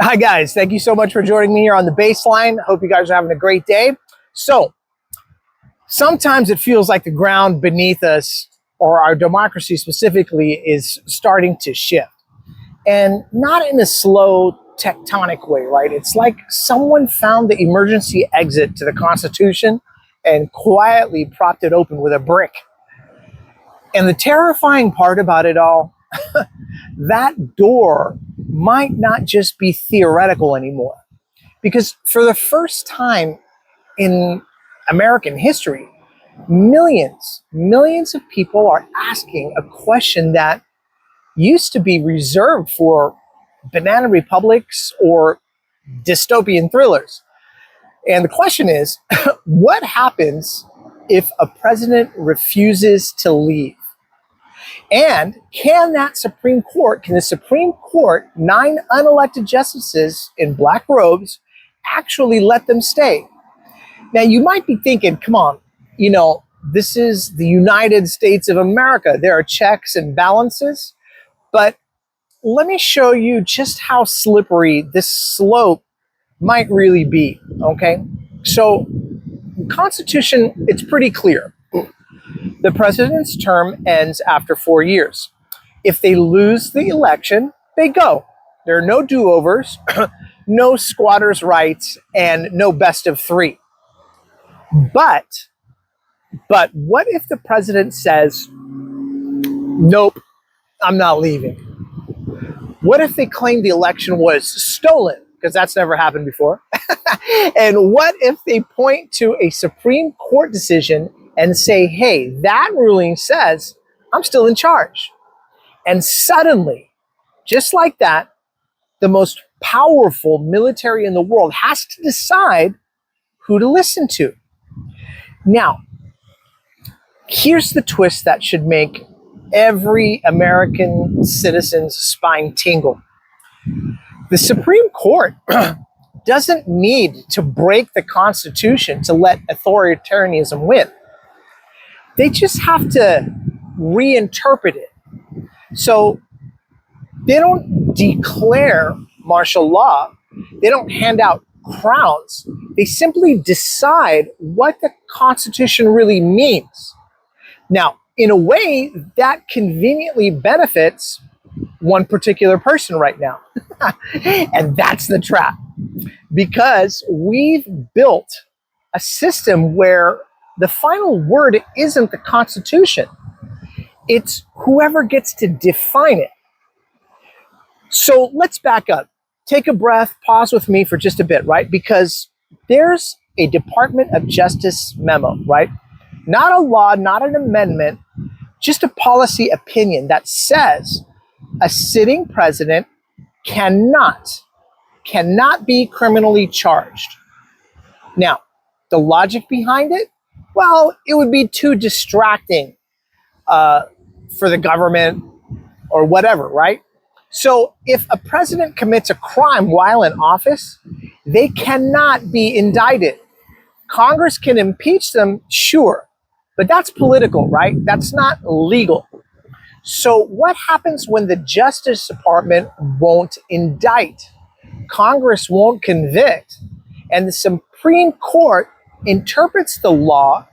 Hi guys, thank you so much for joining me here on the baseline. Hope you guys are having a great day. So sometimes it feels like the ground beneath us, or our democracy specifically, is starting to shift. And not in a slow tectonic way, right? It's like someone found the emergency exit to the Constitution and quietly propped it open with a brick. And the terrifying part about it all, that door might not just be theoretical anymore. Because for the first time in American history, millions of people are asking a question that used to be reserved for banana republics or dystopian thrillers. And the question is, what happens if a president refuses to leave? And can the Supreme Court, 9 unelected justices in black robes, actually let them stay? Now, you might be thinking, come on, this is the United States of America. There are checks and balances. But let me show you just how slippery this slope might really be, okay? So, the Constitution, it's pretty clear. The president's term ends after 4 years. If they lose the election, they go. There are no do-overs, no squatters' rights, and no best of 3. But what if the president says, nope, I'm not leaving? What if they claim the election was stolen? Because that's never happened before. And what if they point to a Supreme Court decision and say, hey, that ruling says I'm still in charge? And suddenly, just like that, the most powerful military in the world has to decide who to listen to. Now, here's the twist that should make every American citizen's spine tingle. The Supreme Court doesn't need to break the Constitution to let authoritarianism win. They just have to reinterpret it. So they don't declare martial law. They don't hand out crowns. They simply decide what the Constitution really means. Now, in a way, that conveniently benefits one particular person right now. And that's the trap. Because we've built a system where the final word isn't the Constitution. It's whoever gets to define it. So let's back up. Take a breath, pause with me for just a bit, right? Because there's a Department of Justice memo, right? Not a law, not an amendment, just a policy opinion that says a sitting president cannot be criminally charged. Now, the logic behind it, well, it would be too distracting for the government or whatever, right? So if a president commits a crime while in office, they cannot be indicted. Congress can impeach them, sure, but that's political, right? That's not legal. So what happens when the Justice Department won't indict? Congress won't convict, and the Supreme Court interprets the law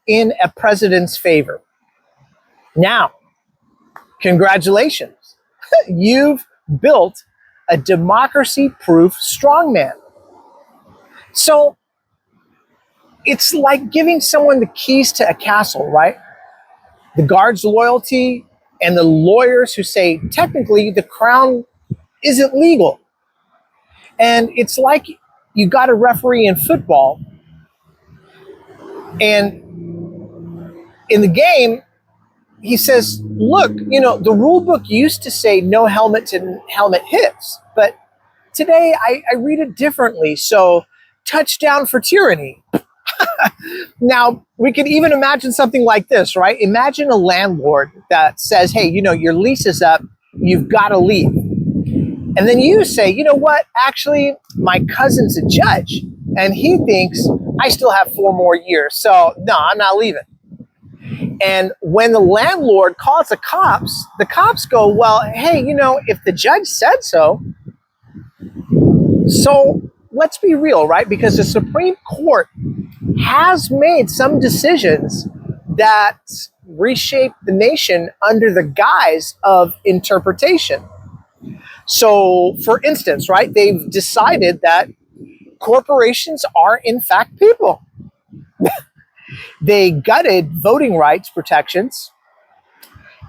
in a president's favor. Now, congratulations. You've built a democracy-proof strongman. So it's like giving someone the keys to a castle, right? The guards' loyalty and the lawyers who say, technically, the crown isn't legal. And it's like you got a referee in football, and in the game, he says, look, the rule book used to say no helmet to helmet hits, but today I read it differently. So touchdown for tyranny. Now, we could even imagine something like this, right? Imagine a landlord that says, hey, your lease is up, you've got to leave. And then you say, you know what? Actually, my cousin's a judge, and he thinks I still have 4 more years. So no, I'm not leaving. And when the landlord calls the cops go, well, hey, if the judge said so, So let's be real, right? Because the Supreme Court has made some decisions that reshape the nation under the guise of interpretation. So, for instance, right, they've decided that corporations are in fact people. They gutted voting rights protections,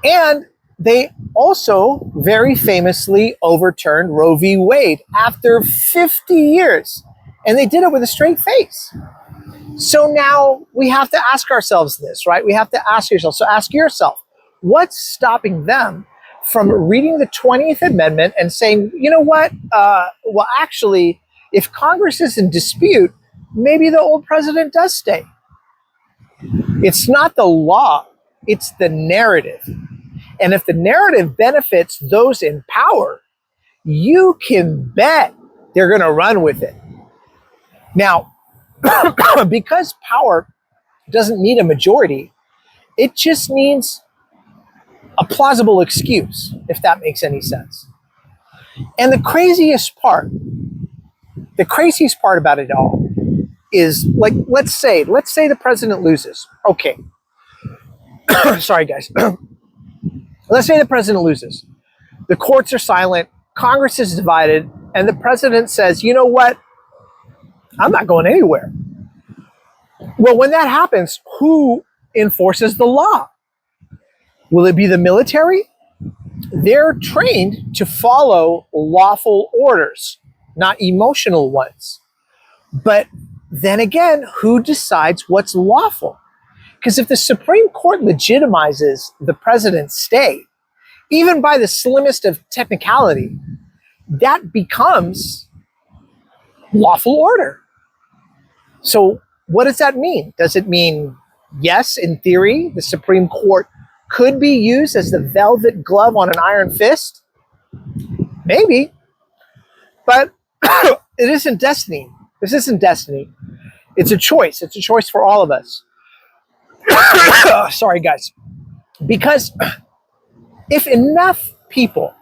and they also very famously overturned Roe v. Wade after 50 years. And they did it with a straight face. So now we have to ask ourselves this, right? We have to ask yourself. So ask yourself, what's stopping them from reading the 20th Amendment and saying, you know what? Well, actually, if Congress is in dispute, maybe the old president does stay. It's not the law, it's the narrative. And if the narrative benefits those in power, you can bet they're going to run with it. Now, because power doesn't need a majority, it just needs a plausible excuse, if that makes any sense. And the craziest part about it all is, like, let's say the president loses. Okay. Sorry, guys. Let's say the president loses. The courts are silent, Congress is divided, and the president says, you know what? I'm not going anywhere. Well, when that happens, who enforces the law? Will it be the military? They're trained to follow lawful orders, not emotional ones. But then again, who decides what's lawful? Because if the Supreme Court legitimizes the president's stay, even by the slimmest of technicality, that becomes lawful order. So what does that mean? Does it mean, yes, in theory, the Supreme Court could be used as the velvet glove on an iron fist? Maybe. But it isn't destiny. This isn't destiny. It's a choice. It's a choice for all of us. Sorry, guys. Because if enough people,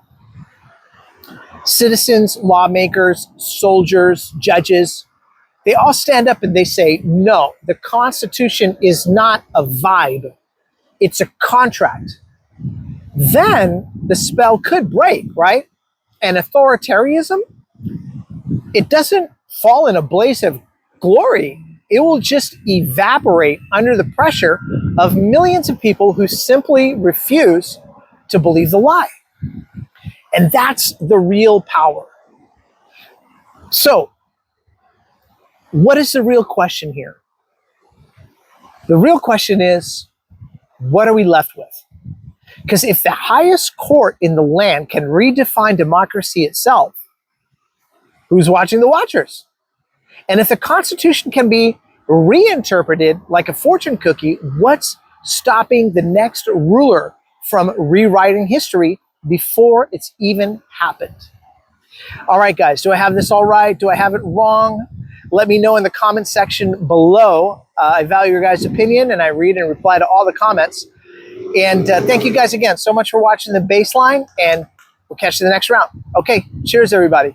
citizens, lawmakers, soldiers, judges, they all stand up and they say, no, the Constitution is not a vibe. It's a contract. Then the spell could break, right? And authoritarianism, it doesn't fall in a blaze of glory. It will just evaporate under the pressure of millions of people who simply refuse to believe the lie. And that's the real power. So, what is the real question here? The real question is, what are we left with? Because if the highest court in the land can redefine democracy itself, who's watching the watchers? And if the Constitution can be reinterpreted like a fortune cookie, what's stopping the next ruler from rewriting history before it's even happened? All right, guys, do I have this all right? Do I have it wrong? Let me know in the comment section below. I value your guys' opinion, and I read and reply to all the comments. And thank you guys again so much for watching the Baseline, and we'll catch you in the next round. Okay, cheers, everybody.